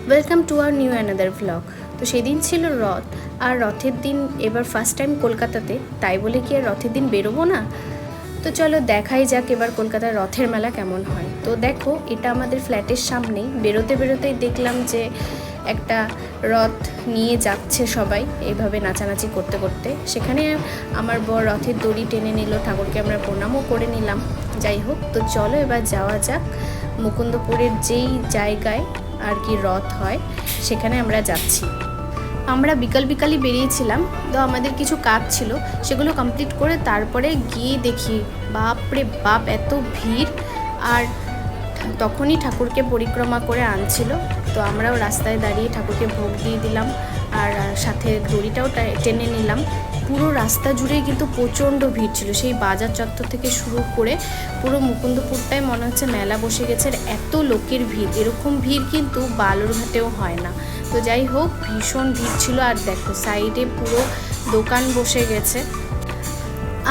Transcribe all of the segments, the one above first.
Welcome to our new another vlog. তো সেদিন ছিল রথ, আর রথের দিন এবার ফার্স্ট টাইম কলকাতাতে, তাই বলে কি আর রথের দিন বেরোবো না? তো চলো দেখাই যাক এবার কলকাতার রথের মেলা কেমন হয়। তো দেখো, এটা আমাদের ফ্ল্যাটের সামনেই। বেরোতে বেরোতেই দেখলাম যে একটা রথ নিয়ে যাচ্ছে সবাই এইভাবে নাচানাচি করতে করতে। সেখানে আমার বর রথের দড়ি টেনে নিল, ঠাকুরকে আমরা প্রণামও করে নিলাম। যাই হোক, তো চলো এবার যাওয়া যাক মুকুন্দপুরের যেই জায়গায় আর কি রথ হয়, সেখানে আমরা যাচ্ছি। আমরা বিকালই বেরিয়েছিলাম, তো আমাদের কিছু কাজ ছিল, সেগুলো কমপ্লিট করে তারপরে গিয়ে দেখি বাপরে বাপ এত ভিড়। আর তখনই ঠাকুরকে পরিক্রমা করে আনছিল, তো আমরাও রাস্তায় দাঁড়িয়ে ঠাকুরকে ভোগ দিয়ে দিলাম আর সাথে দড়িটাও টেনে নিলাম। পুরো রাস্তা জুড়েই কিন্তু প্রচণ্ড ভিড় ছিল, সেই বাজার চত্বর থেকে শুরু করে পুরো মুকুন্দপুরটাই মনে হচ্ছে মেলা বসে গেছে। আর এত লোকের ভিড়, এরকম ভিড় কিন্তু বালুরঘাটেও হয় না। তো যাই হোক, ভীষণ ভিড় ছিল। আর দেখো সাইডে পুরো দোকান বসে গেছে।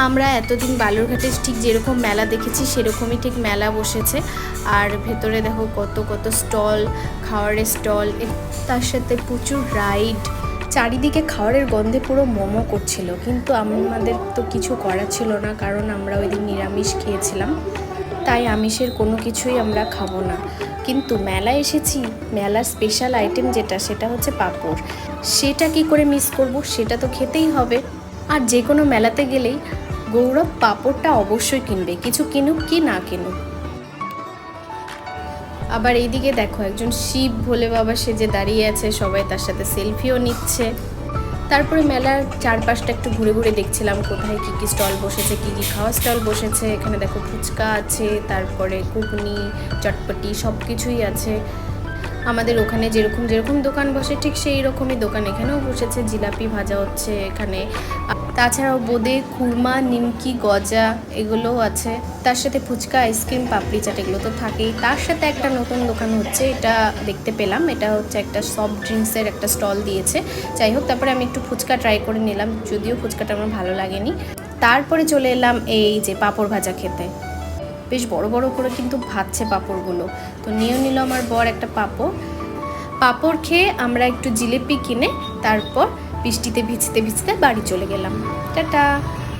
আমরা এতদিন বালুরঘাটে ঠিক যেরকম মেলা দেখেছি সেরকমই ঠিক মেলা বসেছে। আর ভেতরে দেখো কত কত স্টল, খাওয়ারের স্টল, তার সাথে প্রচুর রাইড। চারিদিকে খাওয়ারের গন্ধে পুরো মোমো করছিল, কিন্তু আমাদের তো কিছু করার ছিল না, কারণ আমরা ওই দিন নিরামিষ খেয়েছিলাম, তাই আমিষের কোনো কিছুই আমরা খাবো না। কিন্তু মেলায় এসেছি, মেলার স্পেশাল আইটেম যেটা, সেটা হচ্ছে পাঁপড়। সেটা কি করে মিস করব, সেটা তো খেতেই হবে। আর যে কোনো মেলাতে গেলেই গৌরব পাঁপড়টা অবশ্যই কিনবে, কিছু কিনুক কি না কিনুক। আবার এইদিকে দেখো একজন শিব ভোলে বাবা সেজে দাঁড়িয়ে আছে, সবাই তার সাথে সেলফিও নিচ্ছে। তারপরে মেলার চারপাশটা একটু ঘুরে ঘুরে দেখছিলাম কোথায় কী কী স্টল বসেছে, কী কী খাওয়ার স্টল বসেছে। এখানে দেখো ফুচকা আছে, তারপরে ঘুগনি, চটপটি সব কিছুই আছে। আমাদের ওখানে যেরকম যেরকম দোকান বসে ঠিক সেই রকমই দোকান এখানেও বসেছে। জিলাপি ভাজা হচ্ছে এখানে, তাছাড়াও বোঁদে, খুরমা, নিমকি, গজা এগুলোও আছে। তার সাথে ফুচকা, আইসক্রিম, পাপড়ি চাট এগুলো তো থাকেই। তার সাথে একটা নতুন দোকান হচ্ছে, এটা দেখতে পেলাম, এটা হচ্ছে একটা সফট ড্রিঙ্কসের একটা স্টল দিয়েছে। যাই হোক, তারপরে আমি একটু ফুচকা ট্রাই করে নিলাম, যদিও ফুচকাটা আমার ভালো লাগেনি। তারপরে চলে এলাম এই যে পাঁপড় ভাজা খেতে। বেশ বড় বড় করে কিন্তু ভাজছে পাঁপড়গুলো। তো নিয়েও নিল আমার বর একটা পাঁপড় খেয়ে আমরা একটু জিলিপি কিনে তারপর বৃষ্টিতে ভিজতে ভিজতে বাড়ি চলে গেলাম। টাটা।